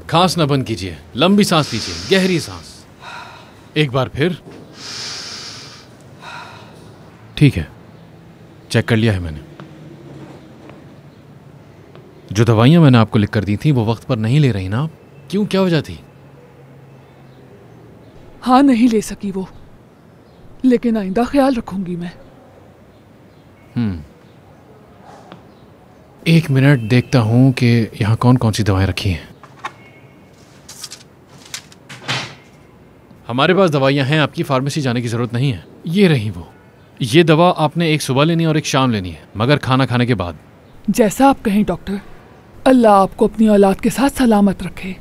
खांसना बंद कीजिए, लंबी सांस लीजिए, गहरी सांस। एक बार फिर। ठीक है, चेक कर लिया है मैंने। जो दवाइयां मैंने आपको लिख कर दी थी वो वक्त पर नहीं ले रही ना आप? क्यों, क्या वजह थी? हाँ, नहीं ले सकी वो, लेकिन आइंदा ख्याल रखूंगी मैं। एक मिनट, देखता हूं कि यहाँ कौन कौन सी दवाएं रखी हैं। हमारे पास दवाइयां हैं, आपकी फार्मेसी जाने की जरूरत नहीं है। ये रही वो। ये दवा आपने एक सुबह लेनी है और एक शाम लेनी है, मगर खाना खाने के बाद। जैसा आप कहें डॉक्टर। अल्लाह आपको अपनी औलाद के साथ सलामत रखे।